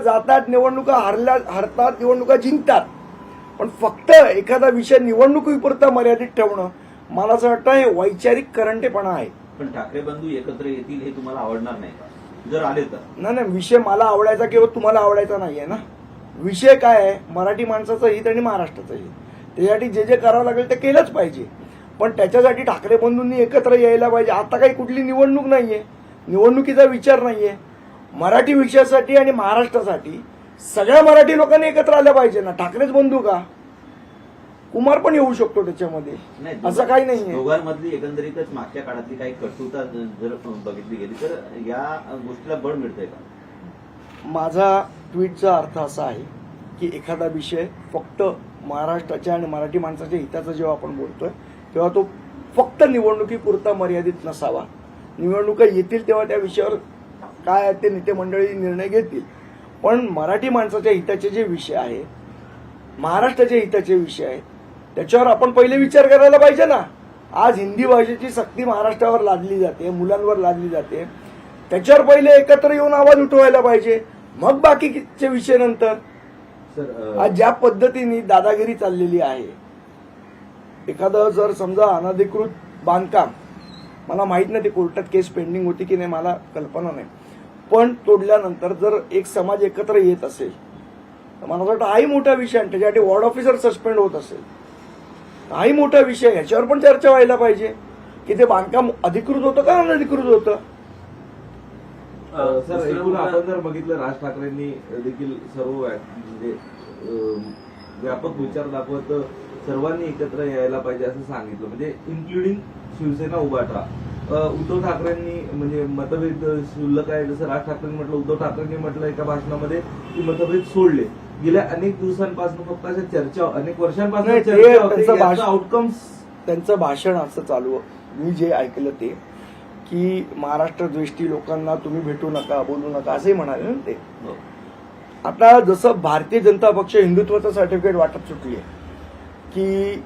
जातात, निवडणुका हरतात, निवडणुका जिंकतात. पण फक्त एखादा विषय निवडणुकीपुरता मर्यादित ठेवणं मला असं वाटतं हे वैचारिक करंटेपणा आहे. पण ठाकरे बंधू एकत्र येतील हे तुम्हाला आवडणार नाही का जर आले तर? नाही, विषय मला आवडायचा किंवा तुम्हाला आवडायचा नाहीये ना. विषय काय आहे, मराठी माणसाचं हित आणि महाराष्ट्राचं हित. त्यासाठी जे जे करावं लागेल ते केलंच पाहिजे. पण त्याच्यासाठी ठाकरे बंधूंनी एकत्र यायला पाहिजे. आता काही कुठली निवडणूक नाहीये, निवडणुकीचा विचार नाहीये. मराठी विषयासाठी आणि महाराष्ट्रासाठी सगळ्या मराठी लोकांनी एकत्र आल्या पाहिजे ना. ठाकरेच बंधू का, कुमार पण येऊ शकतो त्याच्यामध्ये, असं काही नाहीये. दोघांमधली एकंदरीतच मागच्या काळातली काही कटुता जर बघितली गेली तर या गोष्टीला बळ मिळतंय का? माझा ट्विटचा अर्थ असा आहे की एखादा विषय फक्त महाराष्ट्राच्या आणि मराठी माणसाच्या हिताचा जेव्हा आपण बोलतोय तेव्हा तो फक्त निवडणुकीपुरता मर्यादित नसावा. निवडणुका येतील तेव्हा त्या विषयावर काय ते नेते मंडळी निर्णय घेतील. पण मराठी माणसाच्या हिताचे जे विषय आहेत, महाराष्ट्राच्या हिताचे विषय आहेत, त्याच्यावर आपण पहिले विचार करायला पाहिजे ना. आज हिंदी भाषेची सक्ती महाराष्ट्रावर लादली जाते, मुलांवर लादली जाते. त्याच्यावर पहिले एकत्र येऊन आवाज उठवायला पाहिजे, मग बाकीचे विषय नंतर. आज ज्या पद्धतीने दादागिरी चाललेली आहे, एखादं जर समजा अनधिकृत बांधकाम, मला माहित नाही ते कोर्टात केस पेंडिंग होती की नाही, मला कल्पना नाही, पण तोडल्यानंतर जर एक समाज एकत्र येत असेल तर मला वाटतं हाही मोठा विषय आहे. त्याच्यासाठी वॉर्ड ऑफिसर सस्पेंड होत असेल, हाही मोठा विषय. ह्याच्यावर पण चर्चा व्हायला पाहिजे की ते बांधकाम अधिकृत होतं का अनधिकृत होतं. सर, एकूण आपण जर बघितलं राज ठाकरेंनी देखील सर्व म्हणजे व्यापक विचार दाखवत सर्वांनी एकत्र यायला पाहिजे असं सांगितलं, म्हणजे इन्क्लुडिंग शिवसेना उभाटा. उद्धव ठाकरेंनी म्हणजे मतभेद शुल्लक आहे, जसं राज ठाकरेंनी म्हटलं, उद्धव ठाकरेंनी म्हटलं एका भाषणामध्ये की मतभेद सोडले. गेल्या अनेक दिवसांपासून फक्त अशा चर्चा, अनेक वर्षांपासून चर्चा होते, आउटकम्स. त्यांचं भाषण असं चालू, मी जे ऐकलं ते की महाराष्ट्र द्वेष्टी लोकांना तुम्ही भेटू नका, बोलू नका असंही म्हणाले ना ते. आता जसं भारतीय जनता पक्ष हिंदुत्वाचं सर्टिफिकेट वाटत सुटली की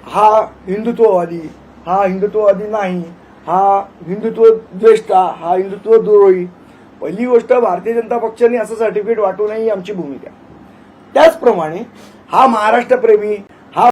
हा हिंदुत्ववादी, हा हिंदुत्ववादी नाही, हा हिंदुत्व द्वेष्टा, हा हिंदुत्व द्रोही. पहिली गोष्ट, भारतीय जनता पक्षाने असं सर्टिफिकेट वाटू नये ही आमची भूमिका. त्याचप्रमाणे हा महाराष्ट्रप्रेमी,